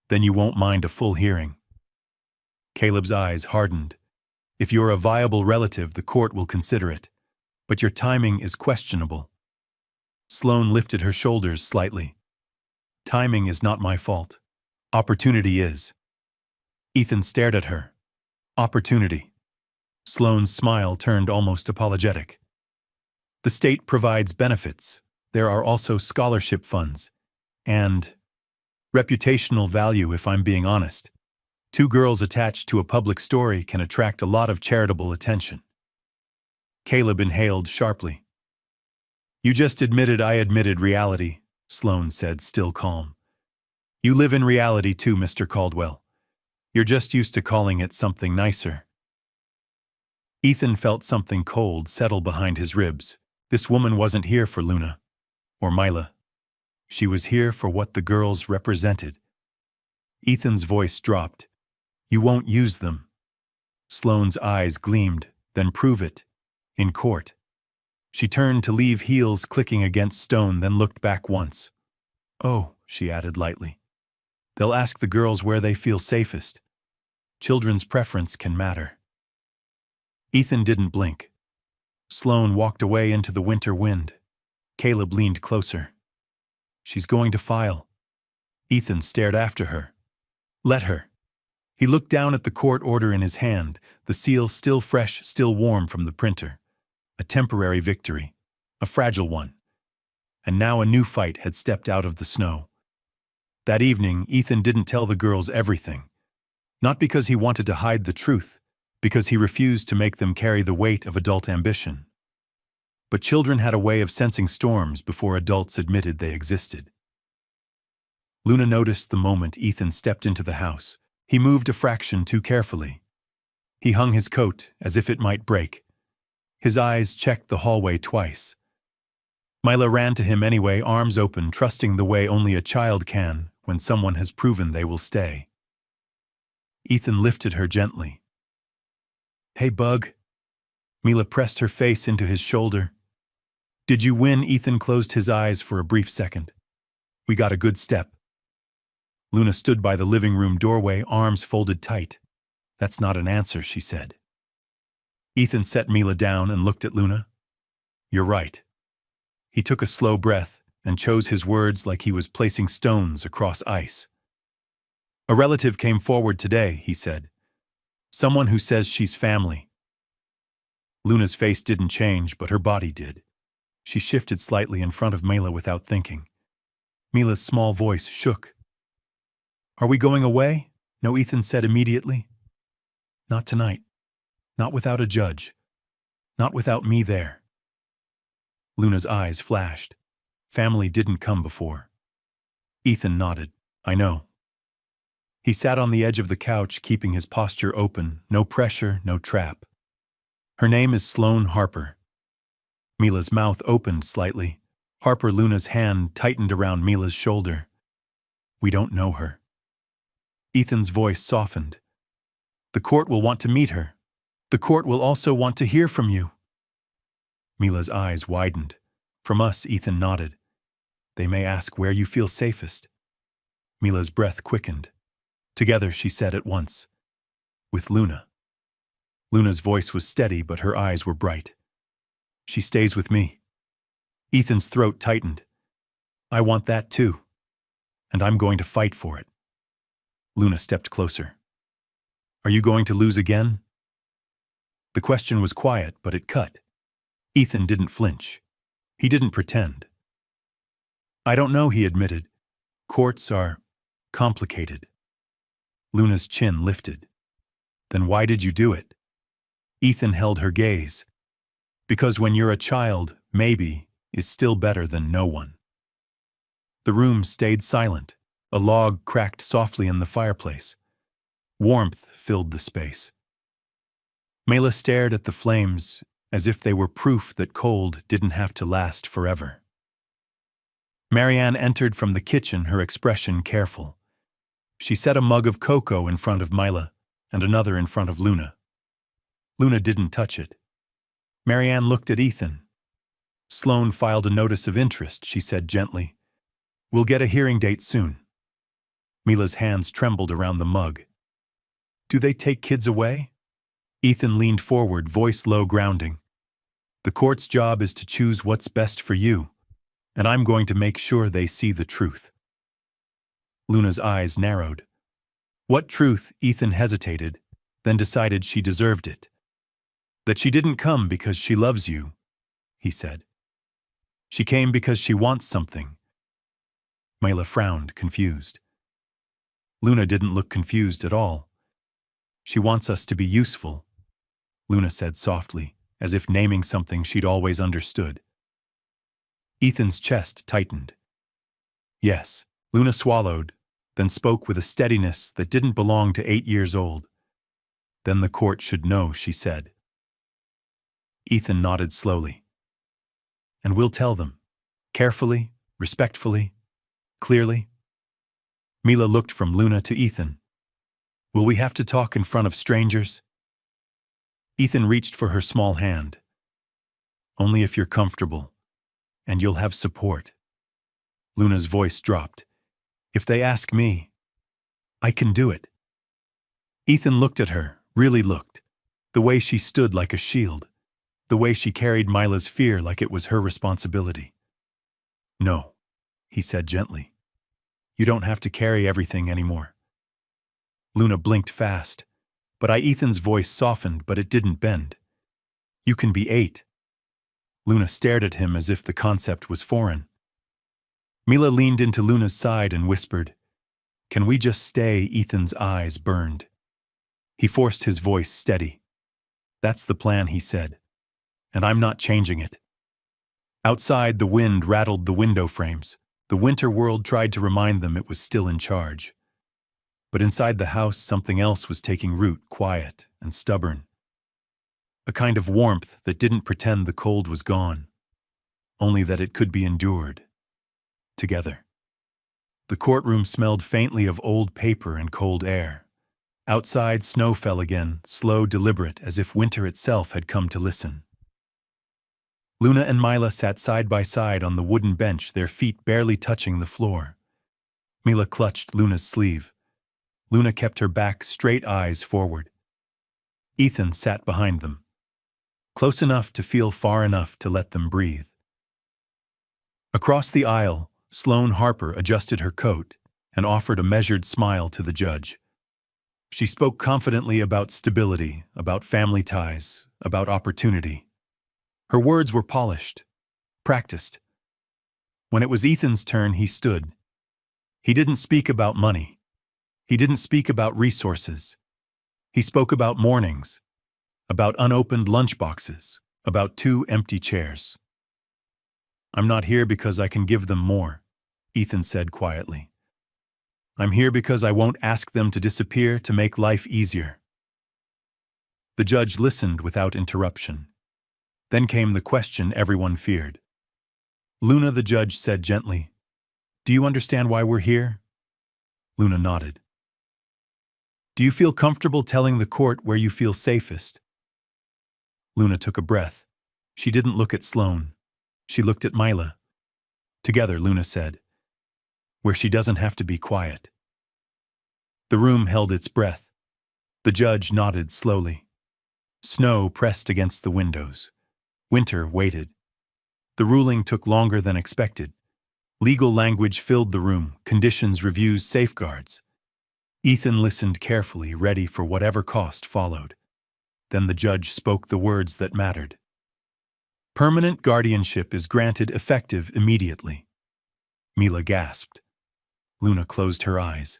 "Then you won't mind a full hearing." Caleb's eyes hardened. "If you're a viable relative, the court will consider it. But your timing is questionable." Sloane lifted her shoulders slightly. "Timing is not my fault. Opportunity is." Ethan stared at her. "Opportunity." Sloane's smile turned almost apologetic. "The state provides benefits. There are also scholarship funds. And reputational value, if I'm being honest. Two girls attached to a public story can attract a lot of charitable attention." Caleb inhaled sharply. "You just admitted I admitted reality," Sloane said, still calm. "You live in reality too, Mr. Caldwell. You're just used to calling it something nicer." Ethan felt something cold settle behind his ribs. This woman wasn't here for Luna. Or Mila. She was here for what the girls represented. Ethan's voice dropped. "You won't use them." Sloane's eyes gleamed. "Then prove it. In court." She turned to leave, heels clicking against stone, then looked back once. "Oh," she added lightly. "They'll ask the girls where they feel safest. Children's preference can matter." Ethan didn't blink. Sloane walked away into the winter wind. Caleb leaned closer. "She's going to file." Ethan stared after her. "Let her." He looked down at the court order in his hand, the seal still fresh, still warm from the printer. A temporary victory. A fragile one. And now a new fight had stepped out of the snow. That evening, Ethan didn't tell the girls everything. Not because he wanted to hide the truth, because he refused to make them carry the weight of adult ambition. But children had a way of sensing storms before adults admitted they existed. Luna noticed the moment Ethan stepped into the house. He moved a fraction too carefully. He hung his coat as if it might break. His eyes checked the hallway twice. Mila ran to him anyway, arms open, trusting the way only a child can when someone has proven they will stay. Ethan lifted her gently. "Hey, bug." Mila pressed her face into his shoulder. "Did you win?" Ethan closed his eyes for a brief second. "We got a good step." Luna stood by the living room doorway, arms folded tight. "That's not an answer," she said. Ethan set Mila down and looked at Luna. "You're right." He took a slow breath and chose his words like he was placing stones across ice. "A relative came forward today," he said. "Someone who says she's family." Luna's face didn't change, but her body did. She shifted slightly in front of Mila without thinking. Mila's small voice shook. "Are we going away?" No, Ethan said immediately. "Not tonight. Not without a judge. Not without me there." Luna's eyes flashed. Family didn't come before. Ethan nodded. "I know." He sat on the edge of the couch, keeping his posture open, no pressure, no trap. "Her name is Sloane Harper." Mila's mouth opened slightly. Harper. Luna's hand tightened around Mila's shoulder. "We don't know her." Ethan's voice softened. "The court will want to meet her. The court will also want to hear from you." Mila's eyes widened. From us, Ethan nodded. They may ask where you feel safest. Mila's breath quickened. Together, she said at once. With Luna. Luna's voice was steady, but her eyes were bright. She stays with me. Ethan's throat tightened. I want that too. And I'm going to fight for it. Luna stepped closer. Are you going to lose again? The question was quiet, but it cut. Ethan didn't flinch. He didn't pretend. I don't know, he admitted. Courts are complicated. Luna's chin lifted. Then why did you do it? Ethan held her gaze. Because when you're a child, maybe is still better than no one. The room stayed silent. A log cracked softly in the fireplace. Warmth filled the space. Mela stared at the flames as if they were proof that cold didn't have to last forever. Marianne entered from the kitchen, her expression careful. She set a mug of cocoa in front of Mila and another in front of Luna. Luna didn't touch it. Marianne looked at Ethan. Sloane filed a notice of interest, she said gently. We'll get a hearing date soon. Mila's hands trembled around the mug. Do they take kids away? Ethan leaned forward, voice low, grounding. The court's job is to choose what's best for you, and I'm going to make sure they see the truth. Luna's eyes narrowed. What truth? Ethan hesitated, then decided she deserved it. That she didn't come because she loves you, he said. She came because she wants something. Mila frowned, confused. Luna didn't look confused at all. She wants us to be useful, Luna said softly, as if naming something she'd always understood. Ethan's chest tightened. Yes, Luna swallowed, then spoke with a steadiness that didn't belong to 8 years old. Then the court should know, she said. Ethan nodded slowly. And we'll tell them, carefully, respectfully, clearly. Mila looked from Luna to Ethan. Will we have to talk in front of strangers? Ethan reached for her small hand. Only if you're comfortable, and you'll have support. Luna's voice dropped. If they ask me, I can do it. Ethan looked at her, really looked. The way she stood like a shield. The way she carried Mila's fear like it was her responsibility. No, he said gently. You don't have to carry everything anymore. Luna blinked fast, but Ethan's voice softened, but it didn't bend. You can be 8. Luna stared at him as if the concept was foreign. Mila leaned into Luna's side and whispered, Can we just stay? Ethan's eyes burned. He forced his voice steady. That's the plan, he said, and I'm not changing it. Outside, the wind rattled the window frames. The winter world tried to remind them it was still in charge. But inside the house, something else was taking root, quiet and stubborn. A kind of warmth that didn't pretend the cold was gone, only that it could be endured. Together. The courtroom smelled faintly of old paper and cold air. Outside, snow fell again, slow, deliberate, as if winter itself had come to listen. Luna and Mila sat side by side on the wooden bench, their feet barely touching the floor. Mila clutched Luna's sleeve. Luna kept her back, straight, eyes forward. Ethan sat behind them, close enough to feel far enough to let them breathe. Across the aisle, Sloane Harper adjusted her coat and offered a measured smile to the judge. She spoke confidently about stability, about family ties, about opportunity. Her words were polished, practiced. When it was Ethan's turn, he stood. He didn't speak about money. He didn't speak about resources. He spoke about mornings, about unopened lunchboxes, about 2 empty chairs. I'm not here because I can give them more, Ethan said quietly. I'm here because I won't ask them to disappear to make life easier. The judge listened without interruption. Then came the question everyone feared. Luna, the judge said gently, Do you understand why we're here? Luna nodded. Do you feel comfortable telling the court where you feel safest? Luna took a breath. She didn't look at Sloane. She looked at Mila. Together, Luna said, where she doesn't have to be quiet. The room held its breath. The judge nodded slowly. Snow pressed against the windows. Winter waited. The ruling took longer than expected. Legal language filled the room, conditions, reviews, safeguards. Ethan listened carefully, ready for whatever cost followed. Then the judge spoke the words that mattered. Permanent guardianship is granted effective immediately. Mila gasped. Luna closed her eyes.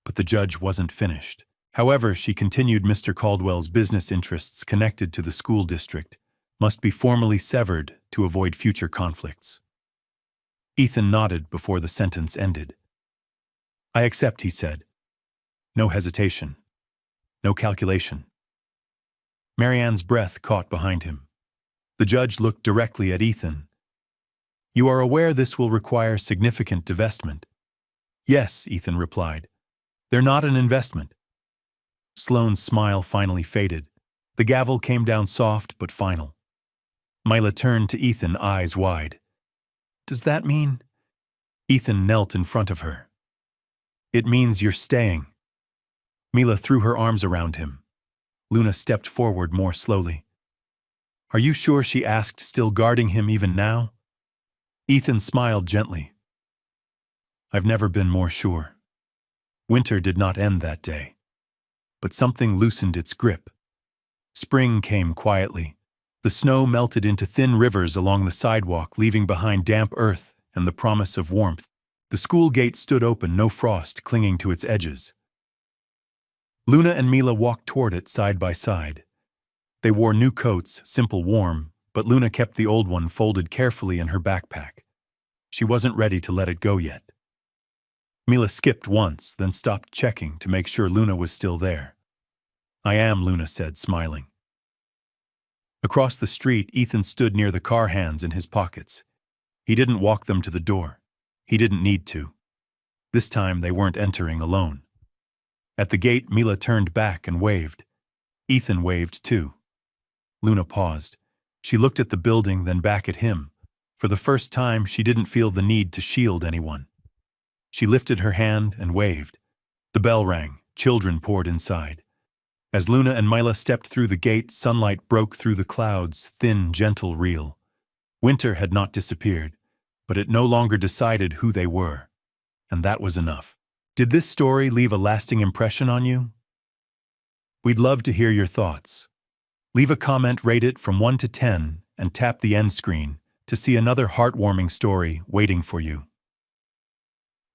But the judge wasn't finished. However, she continued, Mr. Caldwell's business interests connected to the school district must be formally severed to avoid future conflicts. Ethan nodded before the sentence ended. I accept, he said. No hesitation. No calculation. Marianne's breath caught behind him. The judge looked directly at Ethan. You are aware this will require significant divestment? Yes, Ethan replied. They're not an investment. Sloane's smile finally faded. The gavel came down soft but final. Mila turned to Ethan, eyes wide. Does that mean? Ethan knelt in front of her. It means you're staying. Mila threw her arms around him. Luna stepped forward more slowly. Are you sure, she asked, still guarding him even now? Ethan smiled gently. I've never been more sure. Winter did not end that day. But something loosened its grip. Spring came quietly. The snow melted into thin rivers along the sidewalk, leaving behind damp earth and the promise of warmth. The school gate stood open, no frost clinging to its edges. Luna and Mila walked toward it side by side. They wore new coats, simple, warm, but Luna kept the old one folded carefully in her backpack. She wasn't ready to let it go yet. Mila skipped once, then stopped, checking to make sure Luna was still there. I am, Luna said, smiling. Across the street, Ethan stood near the car, hands in his pockets. He didn't walk them to the door. He didn't need to. This time they weren't entering alone. At the gate, Mila turned back and waved. Ethan waved too. Luna paused. She looked at the building, then back at him. For the first time, she didn't feel the need to shield anyone. She lifted her hand and waved. The bell rang. Children poured inside. As Luna and Mila stepped through the gate, sunlight broke through the clouds, thin, gentle, real. Winter had not disappeared, but it no longer decided who they were. And that was enough. Did this story leave a lasting impression on you? We'd love to hear your thoughts. Leave a comment, rate it from 1 to 10, and tap the end screen to see another heartwarming story waiting for you.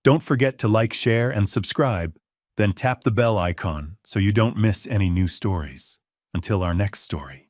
Don't forget to like, share, and subscribe, then tap the bell icon so you don't miss any new stories. Until our next story.